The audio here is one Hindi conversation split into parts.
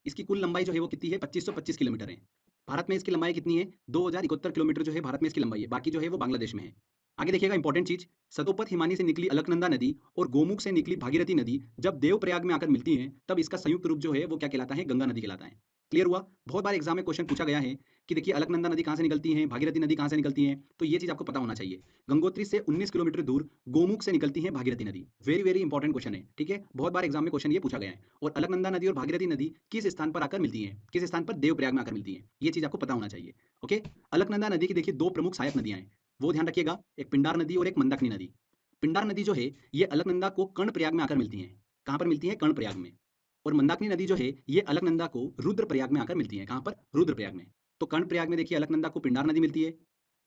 इसकी कुल लंबाई जो है वो कितनी है 2525 किलोमीटर है। भारत में इसकी लंबाई कितनी है 2071 किलोमीटर जो है भारत में इसकी लंबाई है, बाकी जो है वो बांग्लादेश में है। आगे देखिएगा इंपॉर्टेंट चीज, सतोपथ हिमानी से निकली अलकनंदा नदी और गोमुख से निकली भागीरथी नदी जब देवप्रयाग में आकर मिलती हैं तब इसका संयुक्त रूप जो है वो क्या कहलाता है, गंगा नदी कहलाता है। क्लियर हुआ? बहुत बार एग्जाम में क्वेश्चन पूछा गया है कि देखिए अलकनंदा नदी कहाँ से निकलती है, भागीरथी नदी कहाँ से निकलती है, तो ये चीज आपको पता होना चाहिए। गंगोत्री से 19 किलोमीटर दूर गोमुख से निकलती है भागीरथी नदी। वेरी वेरी इंपॉर्टेंट क्वेश्चन है, ठीक है, बहुत बार एग्जाम में क्वेश्चन ये पूछा गया है। और अलकनंदा नदी और भागीरथी नदी किस स्थान पर आकर मिलती है, किस स्थान पर, देवप्रयाग में आकर मिलती है, ये चीज आपको पता होना चाहिए। ओके, अलकनंदा नदी की देखिए दो प्रमुख सहायक नदियां हैं, वो ध्यान रखिएगा, एक पिंडार नदी और एक मंदाकिनी नदी। पिंडार नदी जो है ये अलकनंदा को कर्णप्रयाग में आकर मिलती है। कहाँ पर मिलती है, कर्णप्रयाग में। और मंदाकिनी नदी जो है ये अलकनंदा को रुद्रप्रयाग में आकर मिलती है। कहाँ पर, रुद्रप्रयाग में। तो कर्णप्रयाग में देखिए अलकनंदा को पिंडार नदी मिलती है,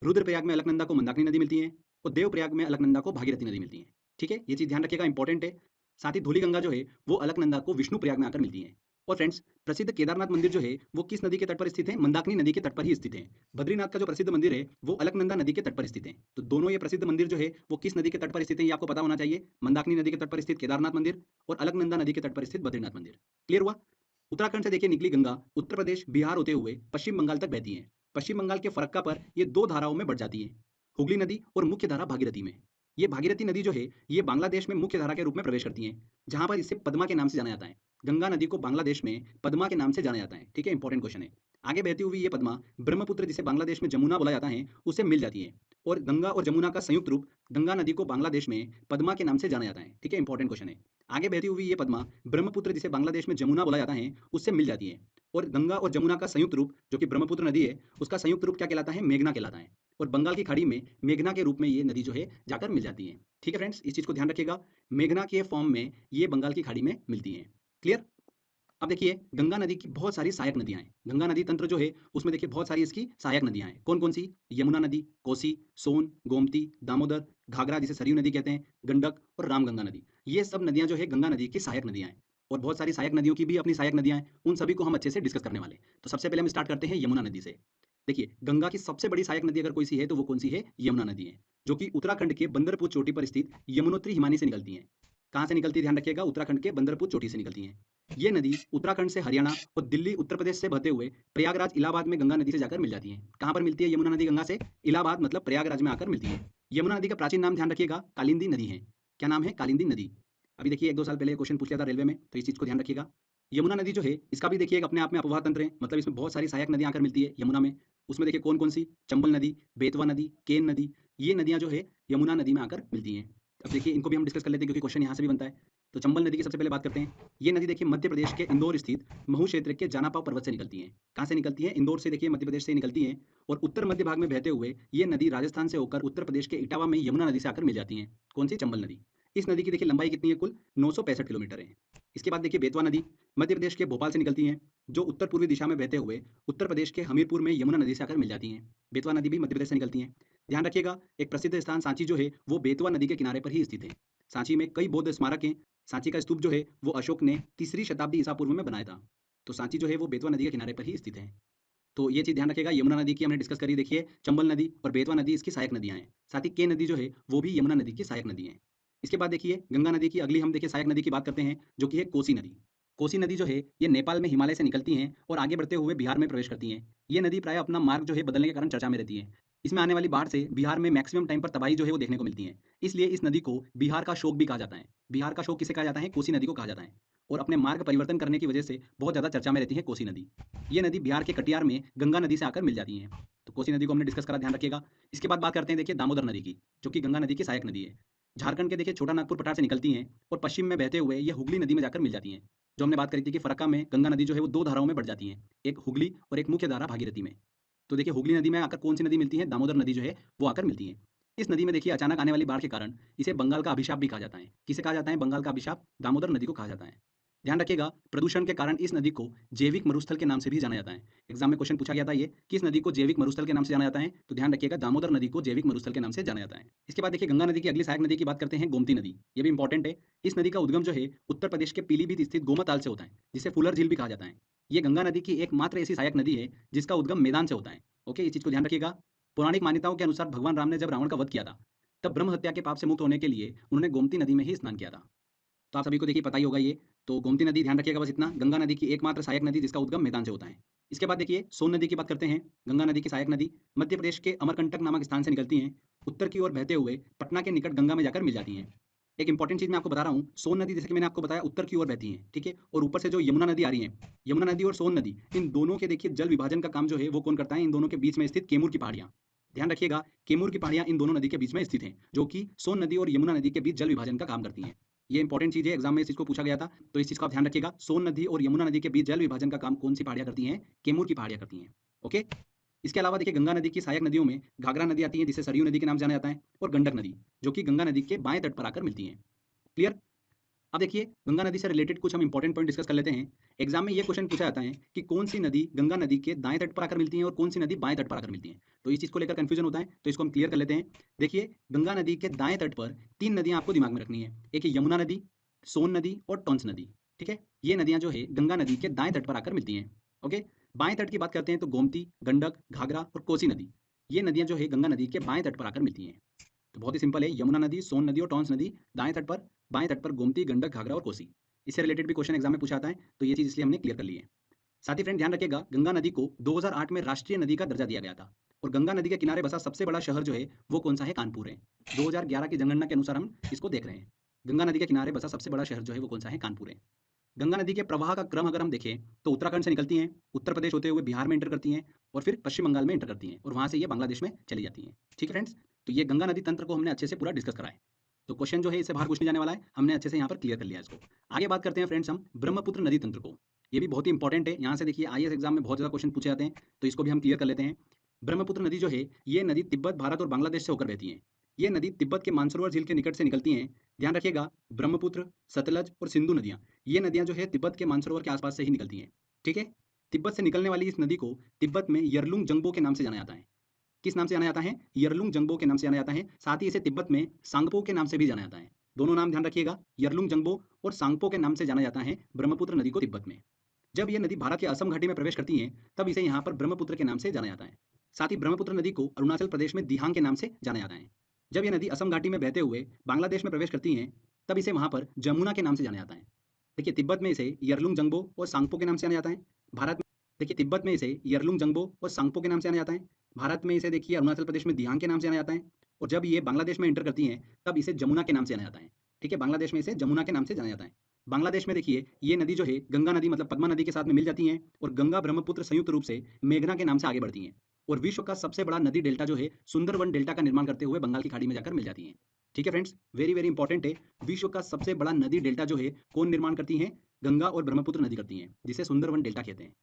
रुद्रप्रयाग में अलकनंदा को मंदाकिनी नदी मिलती है, और देवप्रयाग में अलकनंदा को भागीरथी नदी मिलती है। ठीक है, ये चीज ध्यान रखिएगा, इंपॉर्टेंट है। साथ ही धौलीगंगा जो है वो अलकनंदा को विष्णुप्रयाग में आकर मिलती है। और फ्रेंड्स, प्रसिद्ध केदारनाथ मंदिर जो है वो किस नदी के तट पर स्थित है, मंदाकिनी नदी के तट पर ही स्थित है। बद्रीनाथ का जो प्रसिद्ध मंदिर है वो अलकनंदा नदी के तट पर स्थित है। तो दोनों ये प्रसिद्ध मंदिर जो है वो किस नदी के तट पर स्थित है, ये आपको पता होना चाहिए। मंदाकिनी नदी के तट पर स्थित केदारनाथ मंदिर और अलकनंदा नदी के तट पर स्थित बद्रीनाथ मंदिर। क्लियर हुआ? उत्तराखंड से देखिए निकली गंगा उत्तर प्रदेश बिहार होते हुए पश्चिम बंगाल तक बहती है। पश्चिम बंगाल के फरक्का पर ये दो धाराओं में बढ़ जाती है, हुगली नदी और मुख्य धारा भागीरथी में। ये भागीरथी नदी जो है ये बांग्लादेश में मुख्य धारा के रूप में प्रवेश करती है, जहां पर इसे पद्मा के नाम से जाना जाता है। गंगा नदी को बांग्लादेश में पद्मा के नाम से जाना जाता है। ठीक है, इंपॉर्टेंट क्वेश्चन है। आगे बहती हुई ये पद्मा ब्रह्मपुत्र, जिसे बांग्लादेश में जमुना बोला जाता है, उससे मिल जाती है। और गंगा और जमुना का संयुक्त रूप गंगा नदी को बांग्लादेश में पद्मा के नाम से जाना जाता है। ठीक है, इंपॉर्टेंट क्वेश्चन है। आगे बहती हुई ये पद्मा ब्रह्मपुत्र, जिसे बांग्लादेश में जमुना बोला जाता है, उससे मिल जाती है। और गंगा और जमुना का संयुक्त रूप जो कि ब्रह्मपुत्र नदी है, उसका संयुक्त रूप क्या कहलाता है, मेघना कहलाता है। और बंगाल की खाड़ी में मेघना के रूप में ये नदी जो है जाकर मिल जाती है। ठीक है फ्रेंड्स, इस चीज को ध्यान रखिएगा, मेघना के फॉर्म में ये बंगाल की खाड़ी में मिलती है। क्लियर? अब देखिए गंगा नदी की बहुत सारी सहायक नदियां हैं। गंगा नदी तंत्र जो है उसमें देखिए बहुत सारी इसकी सहायक नदियां हैं। कौन कौन सी? यमुना नदी, कोसी, सोन, गोमती, दामोदर, घाघरा जिसे सरयू नदी कहते हैं, गंडक और रामगंगा नदी। ये सब नदियां जो है गंगा नदी की सहायक नदियां हैं। और बहुत सारी सहायक नदियों की भी अपनी सहायक नदियां हैं, उन सभी को हम अच्छे से डिस्कस करने वाले हैं। तो सबसे पहले हम स्टार्ट करते हैं यमुना नदी से। देखिए गंगा की सबसे बड़ी सहायक नदी अगर कोई सी है तो वो कौन सी है, यमुना नदी है, जो कि उत्तराखंड के बंदरपुर चोटी पर स्थित यमुनोत्री हिमानी से निकलती है। कहाँ से निकलती है, ध्यान रखिएगा, उत्तराखंड के बंदरपुर चोटी से निकलती है। ये नदी उत्तराखंड से हरियाणा और दिल्ली उत्तर प्रदेश से बहते हुए प्रयागराज इलाहाबाद में गंगा नदी से जाकर मिल जाती है। कहाँ पर मिलती है यमुना नदी गंगा से? इलाहाबाद मतलब प्रयागराज में आकर मिलती है। यमुना नदी का प्राचीन नाम ध्यान रखिएगा, कालिंदी नदी है। क्या नाम है, कालिंदी नदी। अभी देखिए एक दो साल पहले क्वेश्चन पूछ लिया था रेलवे में, तो इस चीज को ध्यान रखिएगा। यमुना नदी जो है इसका भी देखिए एक अपने आप में अपवाह तंत्र है, मतलब इसमें बहुत सारी सहायक नदियां आकर मिलती है यमुना में। उसमें देखिए कौन कौन सी, चंबल नदी, बेतवा नदी, केन नदी, ये नदियां जो है यमुना नदी में आकर मिलती हैं। अब देखिए इनको भी हम डिस्कस कर लेते हैं क्योंकि क्वेश्चन यहाँ से भी बनता है। तो चंबल नदी की सबसे पहले बात करते हैं। ये नदी देखिए मध्य प्रदेश के इंदौर स्थित महू क्षेत्र के जानापाव पर्वत से निकलती है। कहाँ से निकलती है, इंदौर से, देखिए मध्य प्रदेश से निकलती है। और उत्तर मध्य भाग में बहते हुए ये नदी राजस्थान से होकर उत्तर प्रदेश के इटावा में यमुना नदी से आकर मिल जाती है। कौन सी, चंबल नदी। इस नदी की देखिए लंबाई कितनी है, कुल 965 किलोमीटर है। इसके बाद देखिए बेतवा नदी मध्य प्रदेश के भोपाल से निकलती है, जो उत्तर पूर्वी दिशा में बहते हुए उत्तर प्रदेश के हमीरपुर में यमुना नदी से आकर मिल जाती हैं। बेतवा नदी भी मध्य प्रदेश से निकलती है। ध्यान रखिएगा, एक प्रसिद्ध स्थान सांची जो है वो बेतवा नदी के किनारे पर ही स्थित है। सांची में कई बौद्ध स्मारक हैं। सांची का स्तूप जो है वो अशोक ने 3री शताब्दी ईसा पूर्व में बनाया था। तो सांची जो है वो बेतवा नदी के किनारे पर ही स्थित है। तो ये चीज ध्यान रखिएगा, यमुना नदी की हमने डिस्कस करी, देखिए चंबल नदी और बेतवा नदी इसकी सहायक नदियां हैं। साथ ही के नदी जो है वो भी यमुना नदी की सहायक नदी है। इसके बाद देखिए गंगा नदी की अगली हम देखिए सहायक नदी की बात करते हैं, जो कि है कोसी नदी। कोसी नदी जो है ये नेपाल में हिमालय से निकलती हैं और आगे बढ़ते हुए बिहार में प्रवेश करती हैं। ये नदी प्राय अपना मार्ग जो है बदलने के कारण चर्चा में रहती है। इसमें आने वाली बाढ़ से बिहार में मैक्सिमम टाइम पर तबाही जो है वो देखने को मिलती है। इसलिए इस नदी को बिहार का शोक भी कहा जाता है। बिहार का शोक किसे कहा जाता है, कोसी नदी को कहा जाता है। और अपने मार्ग परिवर्तन करने की वजह से बहुत ज़्यादा चर्चा में रहती है कोसी नदी। ये नदी बिहार के कटिहार में गंगा नदी से आकर मिल जाती है। तो कोसी नदी को हमने डिस्कस करा, ध्यान रखिएगा। इसके बाद बात करते हैं देखिए दामोदर नदी की, जो कि गंगा नदी की सहायक नदी है। झारखंड के देखिए छोटा नागपुर पठार से निकलती हैं और पश्चिम में बहते हुए ये हुगली नदी में जाकर मिल जाती हैं। जो हमने बात करी थी कि फरक्का में गंगा नदी जो है वो दो धाराओं में बढ़ जाती है, एक हुगली और एक मुख्य धारा भागीरथी में। तो देखिए हुगली नदी में आकर कौन सी नदी मिलती है, दामोदर नदी जो है वो आकर मिलती है। इस नदी में देखिए अचानक आने वाली बाढ़ के कारण इसे बंगाल का अभिशाप भी कहा जाता है। किसे कहा जाता है, बंगाल का अभिशाप, दामोदर नदी को कहा जाता है। ध्यान रखिएगा, प्रदूषण के कारण इस नदी को जैविक मरुस्थल के नाम से भी जाना जाता है। एग्जाम में क्वेश्चन पूछा गया था ये, किस नदी को जैविक मरुस्थल के नाम से जाना जाता है, तो ध्यान रखिएगा दामोदर नदी को जैविक मरुस्थल के नाम से जाना जाता है। इसके बाद देखिए गंगा नदी की अगली सहायक नदी की बात करते हैं, गोमती नदी। ये भी इंपॉर्टेंट है। इस नदी का उद्गम जो है उत्तर प्रदेश के पीलीभीत स्थित गोमताल से होता है, जिसे फुलर झील भी कहा जाता है। ये गंगा नदी की एकमात्र ऐसी सहायक नदी है जिसका उद्गम मैदान से होता है। ओके, इस चीज को ध्यान रखिएगा। पौराणिक मान्यताओं के अनुसार भगवान राम ने जब रावण का वध किया था, तब ब्रह्म हत्या के पाप से मुक्त होने के लिए उन्होंने गोमती नदी में ही स्नान किया था। तो आप सभी को देखिए पता ही होगा ये, तो गोमती नदी ध्यान रखिएगा बस इतना, गंगा नदी की एकमात्र सहायक नदी जिसका उद्गम मैदान से होता है। इसके बाद देखिए सोन नदी की बात करते हैं। गंगा नदी की सहायक नदी मध्य प्रदेश के अमरकंटक नामक स्थान से निकलती हैं, उत्तर की ओर बहते हुए पटना के निकट गंगा में जाकर मिल जाती हैं। एक इंपॉर्टेंट चीज़ मैं आपको बता रहा हूँ, सोन नदी जैसे कि मैंने आपको बताया उत्तर की ओर बहती है, ठीक है? और ऊपर से जो यमुना नदी आ रही है, यमुना नदी और सोन नदी, इन दोनों के देखिए जल विभाजन का काम जो है वो कौन करता है? इन दोनों के बीच में स्थित केमूर की पहाड़ियाँ। ध्यान रखिएगा, केमूर की पहाड़ियाँ इन दोनों नदी के बीच में स्थित हैं, जो कि सोन नदी और यमुना नदी के बीच जल विभाजन का काम करती हैं। ये इंपॉर्टेंट चीज़ है, एग्जाम में इस चीज़ को पूछा गया था, तो इस चीज़ को आप ध्यान रखिएगा। सोन नदी और यमुना नदी के बीच जल विभाजन का काम कौन सी पहाड़ियाँ करती हैं? केमूर की पहाड़ियाँ करती हैं। ओके? इसके अलावा देखिए गंगा नदी की सहायक नदियों में घाघरा नदी आती है जिसे सरयू नदी के नाम से जाना जाता है, और गंडक नदी, जो कि गंगा नदी के बाएं तट पर आकर मिलती हैं। क्लियर? अब देखिए गंगा नदी से रिलेटेड कुछ हम इंपॉर्टेंट पॉइंट डिस्कस कर लेते हैं। एग्जाम में ये क्वेश्चन पूछा जाता है कि कौन सी नदी गंगा नदी के दाएं तट पर आकर मिलती है और कौन सी नदी बाएं तट पर आकर मिलती है। तो इस चीज़ को लेकर कंफ्यूजन होता है, तो इसको हम क्लियर कर लेते हैं। देखिए गंगा नदी के दाएं तट पर तीन नदियां आपको दिमाग में रखनी है। एक है यमुना नदी, सोन नदी और टॉन्स नदी। ठीक है, ये नदियां जो है गंगा नदी के दाएं तट पर आकर मिलती हैं। ओके, बाएं तट की बात करते हैं तो गोमती, गंडक, घाघरा और कोसी नदी, ये नदियां जो है गंगा नदी के बाएं तट पर आकर मिलती हैं। तो बहुत ही सिंपल है, यमुना नदी, सोन नदी और टॉन्स नदी दाएं तट पर, बाएं तट पर गोमती, गंडक, घाघरा और कोसी। इससे रिलेटेड भी क्वेश्चन एग्जाम में पूछा आता है, तो ये चीज़ इसलिए हमने क्लियर कर ली है। साथ ही फ्रेंड ध्यान रखिएगा, गंगा नदी को 2008 में राष्ट्रीय नदी का दर्जा दिया गया था, और गंगा नदी के किनारे बसा सबसे बड़ा शहर जो है वो कौन सा है? कानपुर है। 2011 की जनगणना के अनुसार हम इसको देख रहे हैं। गंगा नदी के किनारे बसा सबसे बड़ा शहर जो है वो कौन सा है? कानपुर है। गंगा नदी के प्रवाह का क्रम अगर हम देखें तो उत्तराखंड से निकलती हैं, उत्तर प्रदेश होते हुए बिहार में एंटर करती हैं, और फिर पश्चिम बंगाल में एंटर करती हैं, और वहाँ से ये बांग्लादेश में चली जाती हैं। ठीक है फ्रेंड्स, तो ये गंगा नदी तंत्र को हमने अच्छे से पूरा डिस्कस करा है। तो क्वेश्चन जो है इससे बाहर पूछने जाने वाला है, हमने अच्छे से यहाँ पर क्लियर कर लिया इसको। आगे बात करते हैं फ्रेंड्स हम ब्रह्मपुत्र नदी तंत्र को। ये भी बहुत ही इंपॉर्टेंट है, यहाँ से देखिए आईएएस एग्जाम में बहुत ज़्यादा क्वेश्चन पूछे जाते हैं, तो इसको भी हम क्लियर कर लेते हैं। ब्रह्मपुत्र नदी जो है ये नदी तिब्बत, भारत और बांग्लादेश से होकर बहती है। ये नदी तिब्बत के मानसरोवर झील के निकट से निकलती हैं। ध्यान रखिएगा, ब्रह्मपुत्र, सतलज और सिंधु नदियाँ, ये नदियाँ जो है तिब्बत के मानसरोवर के आसपास से ही निकलती हैं। ठीक है, तिब्बत से निकलने वाली इस नदी को तिब्बत में यरलुंग जंगबो के नाम से जाना जाता है। किस नाम से जाना जाता है? यरलुंग जंगबो के नाम से जाना जाता है। साथ ही इसे तिब्बत में सांगपो के नाम से भी जाना जाता है। दोनों नाम ध्यान रखिएगा, यरलुंग जंगबो और सांगपो के नाम से जाना जाता है ब्रह्मपुत्र नदी को तिब्बत में। जब ये नदी भारत के असम घाटी में प्रवेश करती है तब इसे यहाँ पर ब्रह्मपुत्र के नाम से जाना जाता है। साथ ही ब्रह्मपुत्र नदी को अरुणाचल प्रदेश में दिहांग के नाम से जाना जाता है। जब ये नदी असम घाटी में बहते हुए बांग्लादेश में प्रवेश करती हैं तब इसे वहाँ पर जमुना के नाम से जाना जाता है। देखिए तिब्बत में इसे यरलुंग जंगबो और सांगपो के नाम से जाना जाता है। भारत में देखिए तिब्बत में इसे यरलुंग जंगबो और सांगपो के नाम से जाना जाता है। भारत में इसे देखिए अरुणाचल प्रदेश में दिहांग के नाम से जाना जाता है। और जब ये बांग्लादेश में एंटर करती हैं तब इसे जमुना के नाम से जाना जाता है। ठीक है, बांग्लादेश में इसे जमुना के नाम से जाना जाता है। बांग्लादेश में देखिए ये नदी जो है गंगा नदी मतलब पद्मा नदी के साथ में मिल जाती हैं, और गंगा ब्रह्मपुत्र संयुक्त रूप से मेघना के नाम से आगे बढ़ती हैं, और विश्व का सबसे बड़ा नदी डेल्टा जो है सुंदरवन डेल्टा का निर्माण करते हुए बंगाल की खाड़ी में जाकर मिल जाती हैं। ठीक है फ्रेंड्स, वेरी वेरी इंपॉर्टेंट है, विश्व का सबसे बड़ा नदी डेल्टा जो है कौन निर्माण करती हैं? गंगा और ब्रह्मपुत्र नदी करती हैं, जिसे सुंदरवन डेल्टा कहते हैं।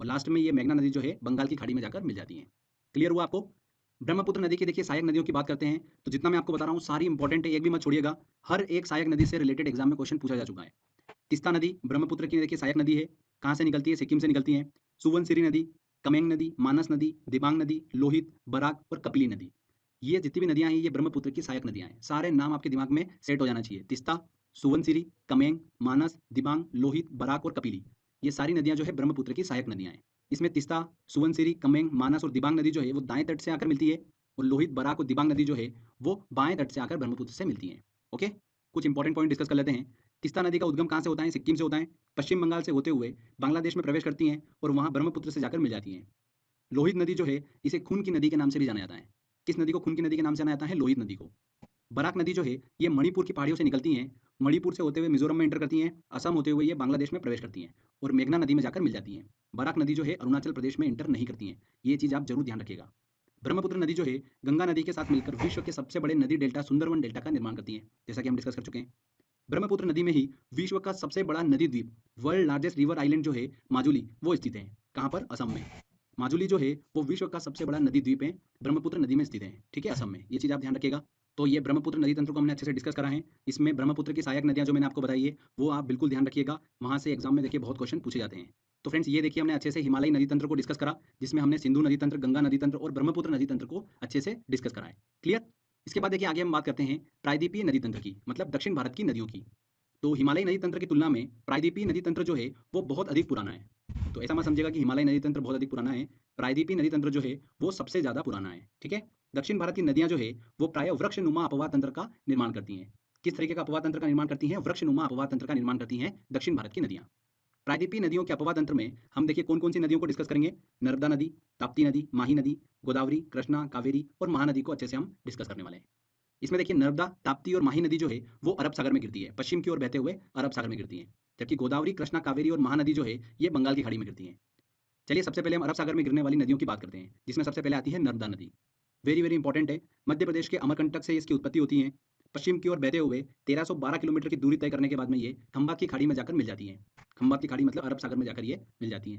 और लास्ट में ये मेघना नदी जो है बंगाल की खाड़ी में जाकर मिल जाती हैं। क्लियर हुआ आपको? ब्रह्मपुत्र नदी की देखिए सहायक नदियों की बात करते हैं, तो जितना मैं आपको बता रहा हूँ सारी इंपॉर्टेंट है, एक भी मत छोड़िएगा। हर एक सहायक नदी से रिलेटेड एग्जाम में क्वेश्चन पूछा जा चुका है। तिस्ता नदी ब्रह्मपुत्र की देखिए सहायक नदी है। कहाँ से निकलती है? सिक्किम से निकलती है। सुवनसिरी नदी, कमेंग नदी, मानस नदी, दिबांग नदी, लोहित, बराक और कपिली नदी, ये जितनी भी नदियां हैं ये ब्रह्मपुत्र की सहायक नदियां हैं। सारे नाम आपके दिमाग में सेट हो जाना चाहिए। तिस्ता, सुवनसिरी, कमेंग, मानस, दिबांग, लोहित, बराक और कपिली, ये सारी नदियां जो है ब्रह्मपुत्र की सहायक नदियां हैं। इसमें तिस्ता, सुवनसिरी, कमेंग, मानस और दिबांग नदी जो है वो दाएं तट से आकर मिलती है, और लोहित, बराक और दिबांग नदी जो है वो बाएं तट से आकर ब्रह्मपुत्र से मिलती है। ओके, कुछ इंपॉर्टेंट पॉइंट डिस्कस कर लेते हैं। तिस्ता नदी का उद्गम कहाँ से होता है? सिक्किम से होता है। पश्चिम बंगाल से होते हुए बांग्लादेश में प्रवेश करती हैं और वहाँ ब्रह्मपुत्र से जाकर मिल जाती हैं। लोहित नदी जो है इसे खून की नदी के नाम से भी जाना जाता है। किस नदी को खून की नदी के नाम से जाना जाता है? लोहित नदी को। बराक नदी जो है ये मणिपुर की पहाड़ियों से निकलती हैं, मणिपुर से होते हुए मिजोरम में एंटर करती हैं, असम होते हुए ये बांग्लादेश में प्रवेश करती हैं, और मेघना नदी में जाकर मिल जाती हैं। बराक नदी जो है अरुणाचल प्रदेश में एंटर नहीं करती हैं। ये चीज़ आप जरूर ध्यान रखिएगा। ब्रह्मपुत्र नदी जो है गंगा नदी के साथ मिलकर विश्व के सबसे बड़े नदी डेल्टा सुंदरवन डेल्टा का निर्माण करती है, जैसा कि हम डिस्कस कर चुके हैं। ब्रह्मपुत्र नदी में ही विश्व का सबसे बड़ा नदी द्वीप, वर्ल्ड लार्जेस्ट रिवर आइलैंड जो है माजुली, वो स्थित है। कहाँ पर? असम में। माजुली जो है वो विश्व का सबसे बड़ा नदी द्वीप है, ब्रह्मपुत्र नदी में स्थित है। ठीक है, असम में। ये चीज़ आप ध्यान रखिएगा। तो ये ब्रह्मपुत्र नदी तंत्र को हमने अच्छे से डिस्कस करा है। इसमें ब्रह्मपुत्र की सहायक नदियां जो मैंने आपको बताई है वो आप बिल्कुल ध्यान रखिएगा, वहाँ से एग्जाम में देखिए बहुत क्वेश्चन पूछे जाते हैं। तो फ्रेंड्स ये देखिए हमने अच्छे से हिमालयी नदी तंत्र को डिस्कस करा, जिसमें हमने सिंधु नदी तंत्र, गंगा नदी तंत्र और ब्रह्मपुत्र नदी तंत्र को अच्छे से डिस्कस करा है। क्लियर? इसके बाद देखिए आगे हम बात करते हैं प्रायद्वीपीय नदी तंत्र की, मतलब दक्षिण भारत की नदियों की। तो हिमालयी नदी तंत्र की तुलना में प्रायद्वीपीय नदी तंत्र जो है वो बहुत अधिक पुराना है। तो ऐसा मत समझिएगा कि हिमालयी नदी तंत्र बहुत अधिक पुराना है। प्रायद्वीपीय नदी तंत्र जो है वो सबसे ज़्यादा पुराना है। ठीक है, दक्षिण भारत की नदियां जो है वो प्राय वृक्षनुमा अपवाह तंत्र का निर्माण करती हैं। किस तरीके का अपवाह तंत्र का निर्माण करती हैं? वृक्षनुमा अपवाह तंत्र का निर्माण करती हैं दक्षिण भारत की नदियां। प्रायद्वीपीय नदियों के अपवाह तंत्र में हम देखिए कौन कौन सी नदियों को डिस्कस करेंगे। नर्मदा नदी, ताप्ती नदी, माही नदी, गोदावरी, कृष्णा, कावेरी और महानदी को अच्छे से हम डिस्कस करने वाले हैं। इसमें देखिए नर्मदा, ताप्ती और माही नदी जो है वो अरब सागर में गिरती है, पश्चिम की ओर बहते हुए अरब सागर में गिरती है। जबकि गोदावरी, कृष्णा, कावेरी और महानदी जो है ये बंगाल की खाड़ी में गिरती है। चलिए सबसे पहले हम अरब सागर में गिरने वाली नदियों की बात करते हैं, जिसमें सबसे पहले आती है नर्मदा नदी। वेरी वेरी इंपॉर्टेंट है। मध्य प्रदेश के अमरकंटक से इसकी उत्पत्ति होती है। पश्चिम की ओर बहते हुए 1312 किलोमीटर की दूरी तय करने के बाद में ये खंबात की खाड़ी में जाकर मिल जाती है। खंबात की खाड़ी मतलब अरब सागर में जाकर ये मिल जाती है।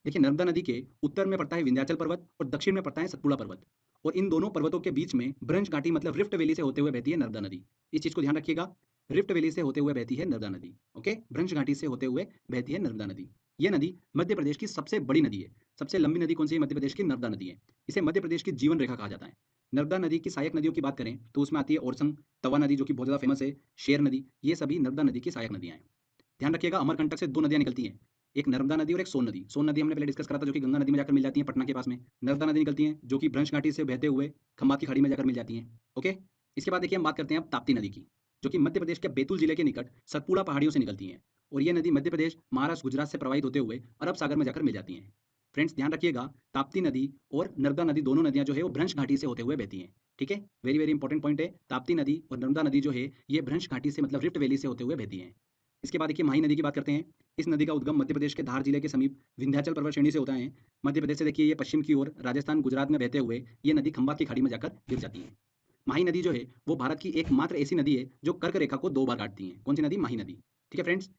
देखिए नर्मदा नदी के उत्तर में पड़ता है विंध्याचल पर्वत और दक्षिण में पड़ता है सतपुड़ा पर्वत। और इन दोनों पर्वतों के बीच में ब्रंश घाटी मतलब रिफ्ट वैली से होते हुए बहती है नर्मदा नदी। इस चीज को ध्यान रखिएगा, रिफ्ट वैली से होते हुए बहती है नर्मदा नदी। ओके, ब्रंश घाटी से होते हुए बहती है नर्मदा नदी। यह नदी मध्य प्रदेश की सबसे बड़ी नदी है। सबसे लंबी नदी कौन सी है मध्य प्रदेश की? नर्मदा नदी है। इसे मध्य प्रदेश की जीवन रेखा कहा जाता है। नर्मदा नदी की सहायक नदियों की बात करें तो उसमें आती है ओरसंग, तवा नदी जो कि बहुत ज्यादा फेमस है, शेर नदी, ये सभी नर्मदा नदी की सहायक नदियां हैं। ध्यान रखिएगा अमरकंटक से दो नदियां निकलती हैं, एक नर्मदा नदी और एक सोन नदी। सोन नदी हमने पहले डिस्कस करा था जो कि गंगा नदी में जाकर मिल जाती है पटना के पास में। नर्मदा नदी निकलती है जो कि ब्रंश घाटी से बहते हुए खंबात की खाड़ी में जाकर मिल जाती है। ओके, इसके बाद देखिए हम बात करते हैं अब ताप्ती नदी की, जो कि मध्य प्रदेश के बैतूल जिले के निकट सतपुड़ा पहाड़ियों से निकलती है। और ये नदी मध्य प्रदेश, महाराष्ट्र, गुजरात से प्रवाहित होते हुए अरब सागर में जाकर मिल जाती हैं। फ्रेंड्स ध्यान रखिएगा ताप्ती नदी और नर्मदा नदी दोनों नदियां जो है वो भ्रंश घाटी से होते हुए बहती हैं। ठीक है, वेरी वेरी इंपॉर्टेंट पॉइंट है। ताप्ती नदी और नर्मदा नदी जो है ये भ्रंश घाटी से मतलब रिफ्ट वैली से होते हुए बहती हैं। इसके बाद देखिए माही नदी की बात करते हैं। इस नदी का उद्गम मध्य प्रदेश के धार जिले के समीप विंध्याचल पर्वत श्रेणी से होता है। मध्य प्रदेश से देखिए ये पश्चिम की ओर राजस्थान, गुजरात में बहते हुए ये नदी खंबात की खाड़ी में जाकर गिर जाती है। माही नदी जो है वो भारत की एकमात्र ऐसी नदी है जो कर्क रेखा को दो बार काटती है। कौन सी नदी? माही नदी। ठीक है फ्रेंड्स,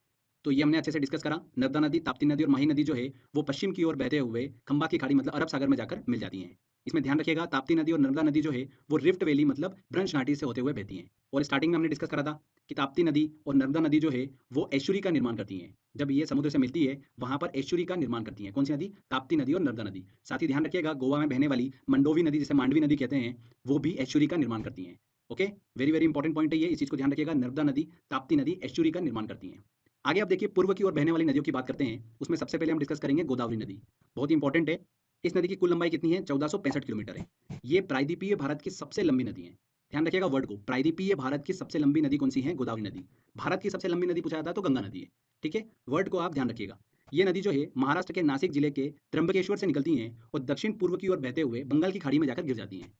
तो ये हमने अच्छे से डिस्कस करा। नर्मदा नदी, ताप्ती नदी और माही नदी जो है वो पश्चिम की ओर बहते हुए खंबात की खाड़ी मतलब अरब सागर में जाकर मिल जाती हैं। इसमें ध्यान रखिएगा ताप्ती नदी और नर्मदा नदी जो है वो रिफ्ट वैली मतलब भ्रंश घाटी से होते हुए बहती हैं। और स्टार्टिंग में हमने डिस्कस करा था कि ताप्ती नदी और नर्मदा नदी जो है वो एस्चुरी का निर्माण करती हैं। जब ये समुद्र से मिलती है वहां पर एस्चुरी का निर्माण करती हैं। कौन सी नदी? ताप्ती नदी और नर्मदा नदी। साथ ही ध्यान रखिएगा गोवा में बहने वाली मंडोवी नदी जिसे मांडवी नदी कहते हैं वो भी एस्चुरी का निर्माण करती हैं। Okay, very very important point है ये, इस चीज को ध्यान रखिएगा। नर्मदा नदी, ताप्ती नदी एस्चुरी का निर्माण करती हैं। आगे आप देखिए पूर्व की ओर बहने वाली नदियों की बात करते हैं। उसमें सबसे पहले हम डिस्कस करेंगे गोदावरी नदी। बहुत ही इंपॉर्टेंट है। इस नदी की कुल लंबाई कितनी है? 1465 किलोमीटर है। ये प्रायद्वीपीय भारत की सबसे लंबी नदी है। ध्यान रखिएगा वर्ड को, प्रायद्वीपीय भारत की सबसे लंबी नदी कौन सी है? गोदावरी नदी। भारत की सबसे लंबी नदी पूछा जाता है तो गंगा नदी है। ठीक है, वर्ड को आप ध्यान रखिएगा। ये नदी जो है महाराष्ट्र के नासिक जिले के त्र्यंबकेश्वर से निकलती है और दक्षिण पूर्व की ओर बहते हुए बंगाल की खाड़ी में जाकर गिर जाती है।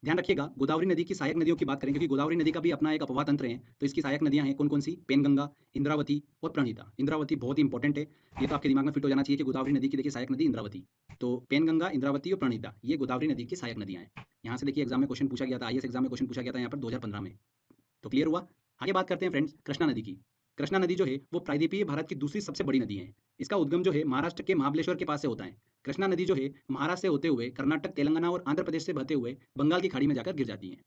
ध्यान रखिएगा गोदावरी नदी की सहायक नदियों की बात करें, क्योंकि गोदावरी नदी का भी अपना एक अपवाह तंत्र है। तो इसकी सहायक नदियां हैं कौन कौन सी? पेनगंगा, इंद्रावती और प्रणीता। इंद्रावती बहुत ही इंपॉर्टेंट है, ये तो आपके दिमाग में फिट हो जाना चाहिए कि गोदावरी नदी की देखिए सहायक नदी इंद्रावती। तो पेनगंगा, इंद्रावती और प्रणीता ये गोदावरी नदी की सहायक नदियां हैं। यहाँ से देखिए एग्जाम में क्वेश्चन पूछा गया था, आईएएस एग्जाम में क्वेश्चन पूछा गया था यहाँ पर 2015 में। तो क्लियर हुआ। आगे बात करते हैं फ्रेंड्स कृष्णा नदी की। कृष्णा नदी जो है वो प्रायद्वीपीय भारत की दूसरी सबसे बड़ी नदी है। इसका उद्गम जो है महाराष्ट्र के महाबलेश्वर के पास से होता है। कृष्णा नदी जो है महाराष्ट्र से होते हुए कर्नाटक, तेलंगाना और आंध्र प्रदेश से बहते हुए बंगाल की खाड़ी में जाकर गिर जाती है।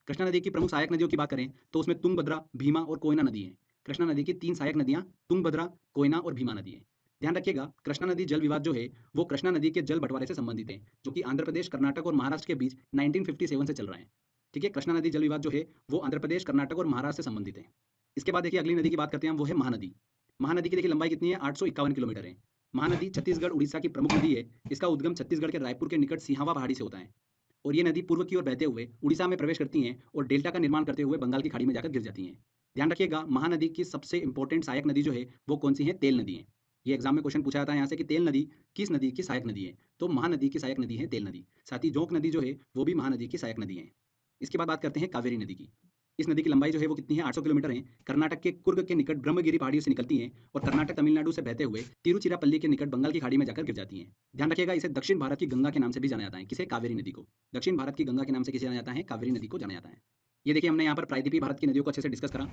कृष्णा नदी की प्रमुख सहायक नदियों की बात करें तो उसमें तुंगभद्रा, भीमा और कोयना नदी है। कृष्णा नदी की तीन सहायक नदियां तुंगभद्रा, कोयना और भीमा नदी है। ध्यान रखिएगा कृष्णा नदी जल विवाद जो है वो कृष्णा नदी के जल बंटवारे से संबंधित है, जो कि आंध्र प्रदेश, कर्नाटक और महाराष्ट्र के बीच 1957 से चल रहा है। ठीक है, कृष्णा नदी जल विवाद जो है वो आंध्र प्रदेश, कर्नाटक और महाराष्ट्र से संबंधित है। इसके बाद देखिए अगली नदी की बात करते हैं हम, वो है महानदी। महानदी की देखिए लंबाई कितनी है? 851 किलोमीटर है। महानदी छत्तीसगढ़, उड़ीसा की प्रमुख नदी है। इसका उद्गम छत्तीसगढ़ के रायपुर के निकट सिहावा पहाड़ी से होता है। और ये नदी पूर्व की ओर बहते हुए उड़ीसा में प्रवेश करती हैं और डेल्टा का निर्माण करते हुए बंगाल की खाड़ी में जाकर गिर जाती हैं। ध्यान रखिएगा महानदी की सबसे इंपॉर्टेंट सहायक नदी जो है वो कौन सी है? तेल नदी है। ये एग्जाम में क्वेश्चन पूछा जाता है यहाँ से कि तेल नदी किस नदी की सहायक नदी है? तो महानदी की सहायक नदी है तेल नदी। साथ ही जोंक नदी जो है वो भी महानदी की सहायक नदी है। इसके बाद बात करते हैं कावेरी नदी की। इस नदी की लंबाई जो है वो कितनी है? 800 किलोमीटर है। कर्नाटक के कुर्ग के निकट ब्रह्मगिरी पहाड़ियों से निकलती हैं और कर्नाटक, तमिलनाडु से बहते हुए तिरुचिरापल्ली के निकट बंगाल की खाड़ी में जाकर गिर जाती हैं। ध्यान रखिएगा इसे दक्षिण भारत की गंगा के नाम से भी जाना जाता है। किसे? कावेरी नदी को। दक्षिण भारत की गंगा के नाम से किसे जाना जाता है? कावेरी नदी को जाना जाता है। ये देखिए हमने यहाँ पर प्रायद्वीपीय भारत की नदियों को अच्छे से डिस्कस करा।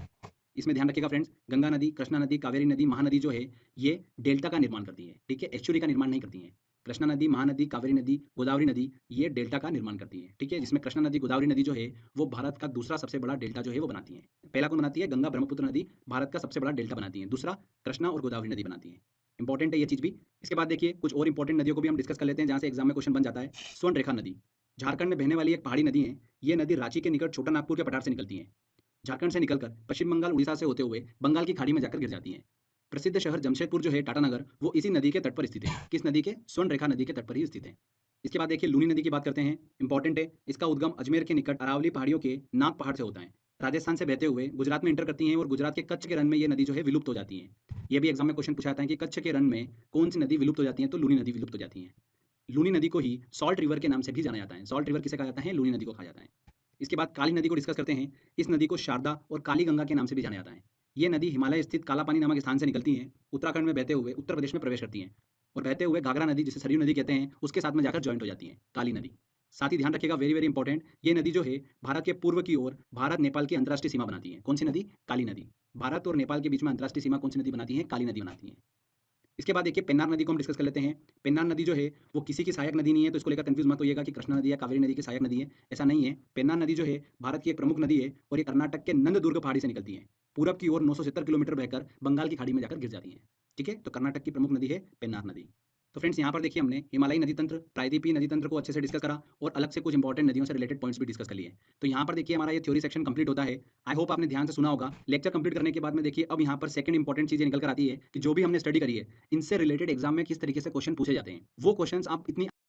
इसमें ध्यान रखिएगा फ्रेंड्स, गंगा नदी, कृष्णा नदी, कावेरी नदी, महानदी जो है ये डेल्टा का निर्माण करती है। ठीक है, एस्चुरी का निर्माण नहीं करती है। कृष्णा नदी, महानदी, कावेरी नदी, गोदावरी नदी ये डेल्टा का निर्माण करती है। ठीक है, जिसमें कृष्णा नदी, गोदावरी नदी जो है वो भारत का दूसरा सबसे बड़ा डेल्टा जो है वो बनाती है। पहला कौन बनाती है? गंगा ब्रह्मपुत्र नदी भारत का सबसे बड़ा डेल्टा बनाती है। दूसरा कृष्णा और गोदावरी नदी बनाती है। इंपॉर्टेंट है ये चीज भी। इसके बाद देखिए कुछ और इंपॉर्टेंट नदियों को भी हम डिस्कस कर लेते हैं जहाँ से एग्जाम में क्वेश्चन बन जाता है। स्वर्ण रेखा नदी झारखंड में बहने वाली एक पहाड़ी नदी है। ये नदी रांची के निकट छोटा नागपुर के पठार से निकलती है। झारखंड से निकलकर पश्चिम बंगाल, उड़ीसा से होते हुए बंगाल की खाड़ी में जाकर गिर जाती हैं। प्रसिद्ध शहर जमशेदपुर जो है टाटानगर वो इसी नदी के तट पर स्थित है। किस नदी के? स्वर्ण रेखा नदी के तट पर ही स्थित है। इसके बाद देखिए लूनी नदी की बात करते हैं। इंपॉर्टेंट है, इसका उद्गम अजमेर के निकट अरावली पहाड़ियों के नाग पहाड़ से होता है। राजस्थान से बहते हुए गुजरात में इंटर करती हैं और गुजरात के कच्छ के रन में ये नदी जो है विलुप्त हो जाती है। ये भी एग्जाम में क्वेश्चन पूछा जाता है कि कच्छ के रन में कौन सी नदी विलुप्त हो जाती है, तो लूनी नदी विलुप्त हो जाती है। लूनी नदी को ही सॉल्ट रिवर के नाम से भी जाना जाता है। सॉल्ट रिवर किसे कहा जाता है? लूनी नदी को कहा जाता है। इसके बाद काली नदी को डिस्कस करते हैं। इस नदी को शारदा और काली गंगा के नाम से भी जाना जाता है। ये नदी हिमालय स्थित काला पानी नामक स्थान से निकलती हैं, उत्तराखंड में बहते हुए उत्तर प्रदेश में प्रवेश करती हैं और बहते हुए घाघरा नदी जिसे सरयू नदी कहते हैं उसके साथ में जाकर ज्वाइंट हो जाती है काली नदी। साथ ही ध्यान रखिएगा, वेरी वेरी इंपॉर्टेंट, ये नदी जो है भारत के पूर्व की ओर भारत नेपाल की अंतर्राष्ट्रीय सीमा बनाती है। कौन सी नदी? काली नदी। भारत और नेपाल के बीच में अंतर्राष्ट्रीय सीमा कौन सी नदी बनाती है? काली नदी बनाती है। इसके बाद देखिए पेन्नार नदी को हम डिस्कस कर लेते हैं। पेन्नार नदी जो है वो किसी की सहायक नदी नहीं है, तो इसको लेकर कंफ्यूज मत होइएगा कि कृष्णा नदी या कावेरी नदी की सहायक नदी है, ऐसा नहीं है। पेन्नार नदी जो है भारत की एक प्रमुख नदी है और ये कर्नाटक के नंददुर्ग पहाड़ी से निकलती है। पूरब की ओर 970 किलोमीटर बहकर बंगाल की खाड़ी में जाकर गिर जाती है। ठीक है, तो कर्नाटक की प्रमुख नदी है पेन्नार नदी। तो फ्रेंड्स यहाँ पर देखिए हमने हिमालयी नदी तंत्र, प्रायद्वीपीय नदी तंत्र को अच्छे से डिस्कस करा और अलग से कुछ इंपॉर्टेंट नदियों से रिलेटेड पॉइंट्स भी डिस्कस कर लिए। तो यहाँ पर देखिए हमारा ये थ्योरी सेक्शन कंप्लीट होता है। आई होप आपने ध्यान से सुना होगा। लेक्चर कंप्लीट करने के बाद में देखिए अब यहाँ पर सेकंड इंपॉर्टेंट चीज़ें निकल कर आती है कि जो भी हमने स्टडी करी है इनसे रिलेटेड एग्जाम में किस तरीके से क्वेश्चन पूछे जाते हैं। वो क्वेश्चंस आप इतनी